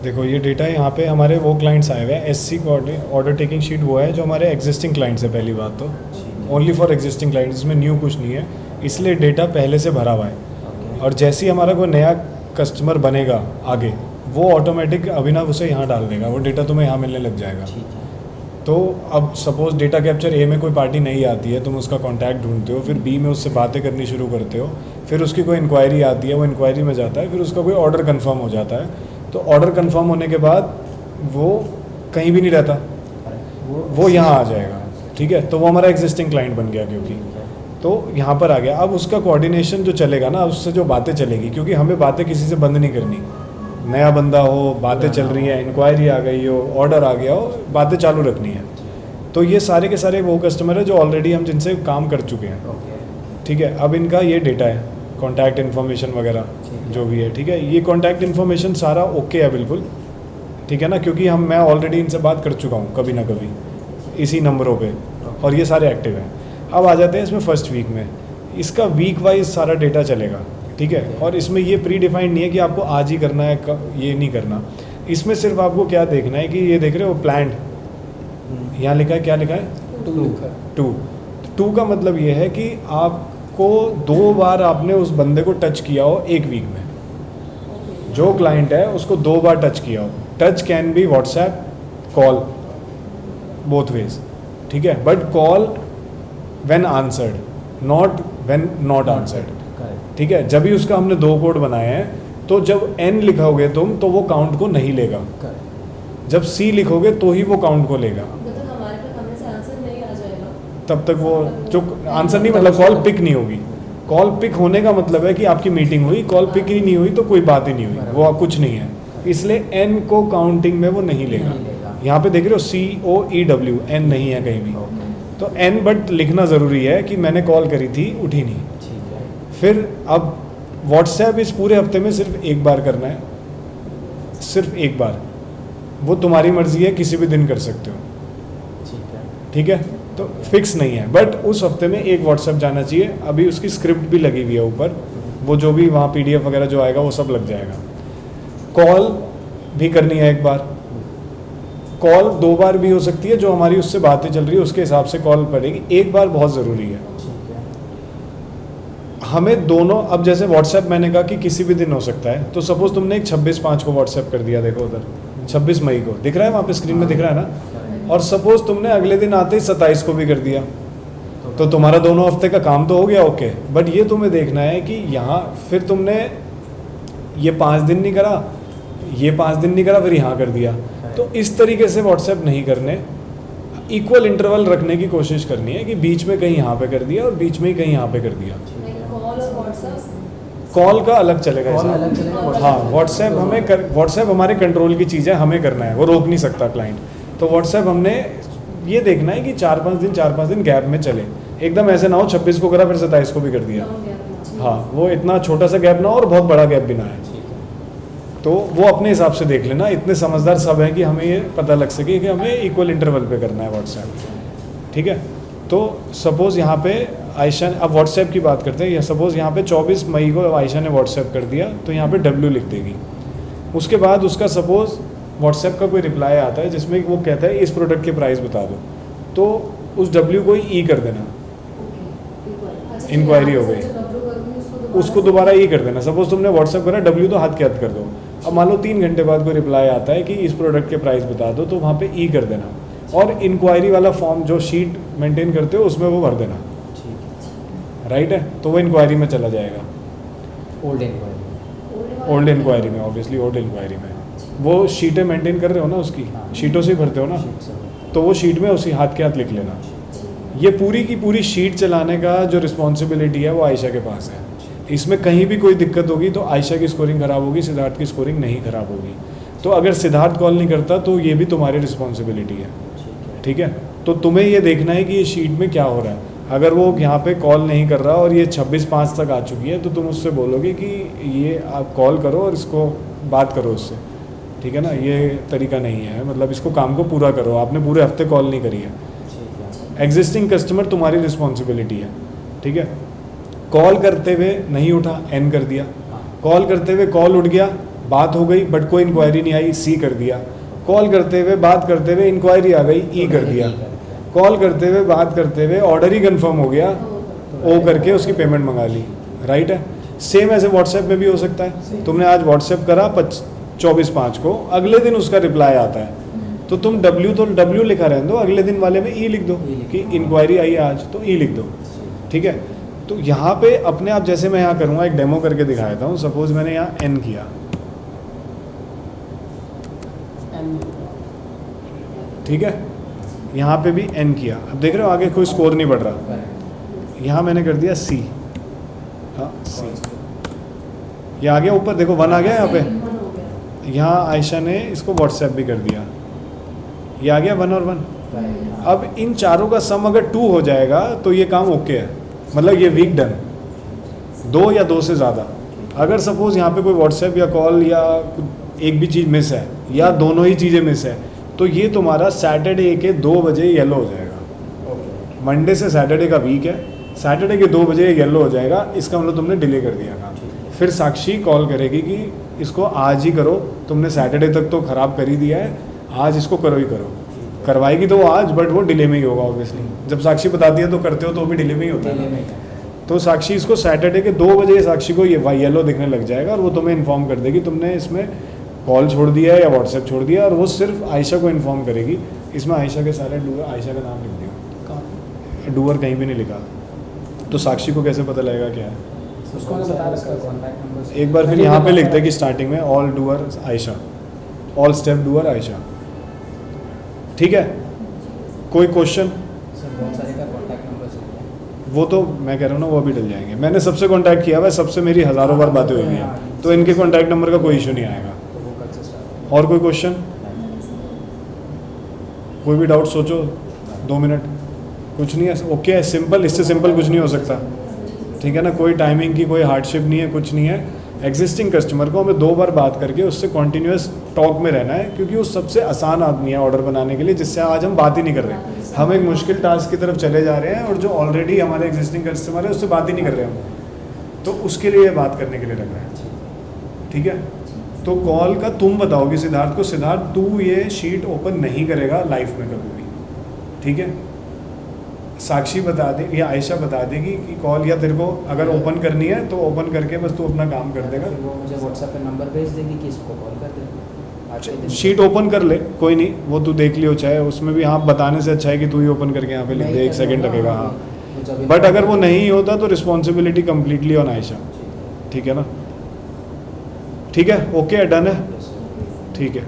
देखो ये डेटा यहाँ पे हमारे वो क्लाइंट्स आए हुए हैं, एससी ऑर्डर टेकिंग शीट वो है जो हमारे एग्जिस्टिंग क्लाइंट्स है। पहली बात तो ओनली फॉर एग्जिस्टिंग क्लाइंट्स, इसमें न्यू कुछ नहीं है, इसलिए डेटा पहले से भरा हुआ है। और जैसे ही हमारा कोई नया कस्टमर बनेगा आगे, वो ऑटोमेटिक अभिनव उसे यहाँ डाल देगा, वो डेटा तुम्हें यहाँ मिलने लग जाएगा। तो अब सपोज डेटा कैप्चर ए में कोई पार्टी नहीं आती है, तुम उसका कॉन्टैक्ट ढूंढते हो, फिर बी में उससे बातें करनी शुरू करते हो, फिर उसकी कोई इंक्वायरी आती है, वो इंक्वायरी में जाता है, फिर उसका कोई ऑर्डर कंफर्म हो जाता है। तो ऑर्डर कंफर्म होने के बाद वो कहीं भी नहीं रहता, वो यहाँ आ जाएगा। ठीक है, तो वो हमारा एग्जिस्टिंग क्लाइंट बन गया, क्योंकि तो यहाँ पर आ गया। अब उसका कोऑर्डिनेशन जो चलेगा ना, उससे जो बातें चलेगी, क्योंकि हमें बातें किसी से बंद नहीं करनी। नया बंदा हो, बातें चल रही हैं, इंक्वायरी आ गई हो, ऑर्डर आ गया हो, बातें चालू रखनी है। तो ये सारे के सारे वो कस्टमर है जो ऑलरेडी हम जिनसे काम कर चुके हैं। ठीक है, अब इनका ये डेटा है, कॉन्टैक्ट इन्फॉर्मेशन वगैरह जो भी है। ठीक है, ये कॉन्टैक्ट इन्फॉर्मेशन सारा ओके है बिल्कुल। ठीक है ना, क्योंकि मैं ऑलरेडी इनसे बात कर चुका हूँ कभी ना कभी इसी नंबरों पे, और ये सारे एक्टिव हैं। अब आ जाते हैं इसमें फर्स्ट वीक में, इसका वीक वाइज सारा डेटा चलेगा। ठीक है, और इसमें ये प्री डिफाइंड नहीं है कि आपको आज ही करना है, ये नहीं करना। इसमें सिर्फ आपको क्या देखना है कि ये देख रहे हो प्लान्ड, यहाँ लिखा है, क्या लिखा है, टू का मतलब ये है कि आपको 2 बार आपने उस बंदे को टच किया हो एक वीक में। जो क्लाइंट है उसको 2 बार टच किया हो। Touch can be WhatsApp, call, both ways. ठीक है, but call when answered, not when not answered. ठीक है, जब भी उसका हमने 2 कोड बनाए हैं, तो जब एन लिखोगे तुम तो वो काउंट को नहीं लेगा, जब सी लिखोगे तो ही वो काउंट को लेगा। तब तक वो जो आंसर नहीं, मतलब कॉल पिक नहीं होगी। कॉल पिक होने का मतलब है कि आपकी मीटिंग हुई, कॉल पिक ही नहीं हुई तो कोई बात ही नहीं हुई, वो कुछ नहीं है। इसलिए एन को काउंटिंग में वो नहीं लेगा। यहाँ पे देख रहे हो COEW, एन नहीं है कहीं भी। तो एन बट लिखना ज़रूरी है कि मैंने कॉल करी थी, उठी नहीं। फिर अब व्हाट्सएप इस पूरे हफ्ते में सिर्फ एक बार करना है, सिर्फ एक बार। वो तुम्हारी मर्जी है, किसी भी दिन कर सकते हो। ठीक है, तो फिक्स नहीं है, बट उस हफ्ते में एक व्हाट्सएप जाना चाहिए। अभी उसकी स्क्रिप्ट भी लगी हुई है ऊपर, वो जो भी वहाँ PDF वगैरह जो आएगा वो सब लग जाएगा। कॉल भी करनी है एक बार, कॉल 2 बार भी हो सकती है, जो हमारी उससे बातें चल रही है उसके हिसाब से कॉल पड़ेगी। एक बार बहुत ज़रूरी है हमें दोनों। अब जैसे व्हाट्सएप मैंने कहा कि किसी भी दिन हो सकता है, तो सपोज तुमने एक 26/5 को व्हाट्सएप कर दिया, देखो उधर 26 मई को दिख रहा है, वहाँ पे स्क्रीन में दिख रहा है ना। और सपोज तुमने अगले दिन आते ही 27 को भी कर दिया, तो तुम्हारा दोनों हफ्ते का काम तो हो गया, ओके। बट ये तुम्हें देखना है कि यहाँ फिर तुमने ये 5 दिन नहीं करा, ये 5 दिन नहीं करा, फिर यहाँ कर दिया। तो इस तरीके से व्हाट्सएप नहीं करने, इक्वल इंटरवल रखने की कोशिश करनी है कि बीच में कहीं यहाँ पे कर दिया और बीच में ही कहीं यहाँ पे कर दिया। कॉल का अलग चलेगा, हाँ। व्हाट्सएप हमारे कंट्रोल की चीज़ है, हमें करना है, वो रोक नहीं सकता क्लाइंट। तो व्हाट्सएप हमने ये देखना है कि 4-5 दिन गैप में चले, एकदम ऐसे ना हो 26 को करा फिर 27 को भी कर दिया। हाँ, वो इतना छोटा सा गैप ना हो और बहुत बड़ा गैप भी ना है। तो वो अपने हिसाब से देख लेना। इतने समझदार सब हैं कि हमें ये पता लग सके कि हमें इक्वल इंटरवल पे करना है व्हाट्सएप। ठीक है, तो सपोज़ यहाँ पे आयशा, अब व्हाट्सएप की बात करते हैं, या सपोज़ यहाँ पे 24 मई को आयशा ने व्हाट्सएप कर दिया, तो यहाँ पे W लिख देगी। उसके बाद उसका सपोज़ व्हाट्सएप का कोई रिप्लाई आता है जिसमें वो कहता है इस प्रोडक्ट के प्राइस बता दो, तो उस W को ही E कर देना, इंक्वायरी हो गई, उसको दोबारा E कर देना। सपोज तुमने व्हाट्सएप करा, W तो हाथ के हाथ कर दो। अब मान लो 3 घंटे बाद कोई रिप्लाई आता है कि इस प्रोडक्ट के प्राइस बता दो, तो वहाँ पे E कर देना, और इंक्वायरी वाला फॉर्म जो शीट मेंटेन करते हो उसमें वो भर देना। राइट है, तो वो इंक्वायरी में चला जाएगा, ओल्ड इंक्वायरी में, ऑब्वियसली ओल्ड इंक्वायरी में। वो शीटें मेंटेन कर रहे हो ना, उसकी शीटों से ही भरते हो ना, तो वो शीट में उसी हाथ के हाथ लिख लेना। ये पूरी की पूरी शीट चलाने का जो रिस्पॉन्सिबिलिटी है वो आयशा के पास है। इसमें कहीं भी कोई दिक्कत होगी तो आयशा की स्कोरिंग खराब होगी, सिद्धार्थ की स्कोरिंग नहीं खराब होगी। तो अगर सिद्धार्थ कॉल नहीं करता तो ये भी तुम्हारी रिस्पॉन्सिबिलिटी है। ठीक है, तो तुम्हें ये देखना है कि ये शीट में क्या हो रहा है। अगर वो यहाँ पे कॉल नहीं कर रहा और ये 26/5 तक आ चुकी है, तो तुम उससे बोलोगे कि ये आप कॉल करो और इसको बात करो उससे। ठीक है ना, ये तरीका नहीं है, मतलब इसको काम को पूरा करो, आपने पूरे हफ्ते कॉल नहीं करी है। एग्जिस्टिंग कस्टमर तुम्हारी रिस्पॉन्सिबिलिटी है। ठीक है, कॉल करते हुए नहीं उठा, एन कर दिया, कॉल करते हुए कॉल उठ गया, बात हो गई बट कोई इंक्वायरी नहीं आई, सी कर दिया। कॉल करते हुए बात करते हुए इंक्वायरी आ गई, ई कर दिया। कॉल करते हुए बात करते हुए ऑर्डर ही कंफर्म हो गया, ओ करके उसकी पेमेंट मंगा ली। राइट है। सेम ऐसे व्हाट्सएप में भी हो सकता है। तुमने आज व्हाट्सएप करा 24/5 को, अगले दिन उसका रिप्लाई आता है, तो तुम डब्ल्यू लिखा रहने दो, अगले दिन वाले में ई लिख दो कि इंक्वायरी आई आज, तो ई लिख दो। ठीक है। तो यहाँ पे अपने आप, जैसे मैं यहाँ करूँगा, एक डेमो करके दिखा देता हूँ। सपोज मैंने यहाँ एन किया, ठीक है, यहाँ पे भी एन किया। अब देख रहे हो आगे कोई स्कोर नहीं बढ़ रहा। यहाँ मैंने कर दिया सी, हाँ सी, ये आ गया ऊपर, देखो 1 आ गया यहाँ पे। यहाँ आयशा ने इसको व्हाट्सएप भी कर दिया, ये आ गया 1 और 1। अब इन चारों का सम अगर 2 हो जाएगा तो ये काम ओके है, मतलब ये वीक डन। 2 या 2 से ज़्यादा, अगर सपोज यहाँ पे कोई व्हाट्सएप या कॉल या एक भी चीज़ मिस है या दोनों ही चीज़ें मिस है, तो ये तुम्हारा सैटरडे के 2 बजे येलो हो जाएगा। मंडे से सैटरडे का वीक है, सैटरडे के 2 बजे येलो हो जाएगा, इसका मतलब तुमने डिले कर दिया काम। फिर साक्षी कॉल करेगी कि इसको आज ही करो, तुमने सैटरडे तक तो ख़राब कर ही दिया है, आज इसको करो ही करो। करवाएगी तो वो आज, बट वो डिले में ही होगा ऑब्वियसली। जब साक्षी बताती है तो करते हो तो भी डिले में ही होता है। तो साक्षी इसको सैटरडे के 2 बजे साक्षी को ये येलो दिखने लग जाएगा और वो तुम्हें इन्फॉर्म कर देगी तुमने इसमें कॉल छोड़ दिया है या व्हाट्सएप छोड़ दिया, और वो सिर्फ आयशा को इन्फॉर्म करेगी। इसमें आयशा के सारे डूअर, आयशा का नाम लिख दिया, डूअर कहीं भी नहीं लिखा, तो साक्षी को कैसे पता लगेगा क्या है? एक बार फिर यहाँ पे लिखते हैं कि स्टार्टिंग में all doer Ayesha, all step doer Ayesha. ठीक है। कोई क्वेश्चन? वो तो मैं कह रहा हूँ ना, वो अभी डल जाएंगे। मैंने सबसे कांटेक्ट किया हुआ है, सबसे मेरी हज़ारों बार बातें हुई हैं, तो इनके कांटेक्ट नंबर का कोई इशू नहीं आएगा। और कोई क्वेश्चन? कोई भी डाउट सोचो, 2 मिनट। कुछ नहीं है, ओके है, सिंपल, इससे सिंपल कुछ नहीं हो सकता। ठीक है ना, कोई टाइमिंग की कोई हार्डशिप नहीं है, कुछ नहीं है। एग्जिस्टिंग कस्टमर को हमें 2 बार बात करके उससे कॉन्टीन्यूस टॉक में रहना है, क्योंकि वो सबसे आसान आदमी है ऑर्डर बनाने के लिए, जिससे आज हम बात ही नहीं कर रहे हैं। हम एक मुश्किल टास्क की तरफ चले जा रहे हैं, और जो ऑलरेडी हमारे एग्जिस्टिंग कस्टमर है उससे बात ही नहीं कर रहे हम, तो उसके लिए बात करने के लिए रख रहे हैं। ठीक है। तो कॉल का तुम बताओगे सिद्धार्थ को, सिद्धार्थ तू ये शीट ओपन नहीं करेगा लाइफ में कभी भी। ठीक है। साक्षी बता दे या आयशा बता देगी कि कॉल या तेरे को अगर ओपन करनी है तो ओपन करके बस तू अपना काम कर देगा। वो मुझे व्हाट्सएप पे नंबर भेज देगी कि इसको कॉल कर दे। शीट ओपन कर ले, कोई नहीं, वो तू देख लियो, चाहे उसमें भी हाँ बताने से अच्छा है कि तू ही ओपन करके यहाँ पे लिख दे, 1 सेकंड लगेगा। हाँ, बट अगर वो नहीं होता तो रिस्पॉन्सिबिलिटी कम्प्लीटली ऑन आयशा। ठीक है ना? ठीक है, ओके, डन है, ठीक है।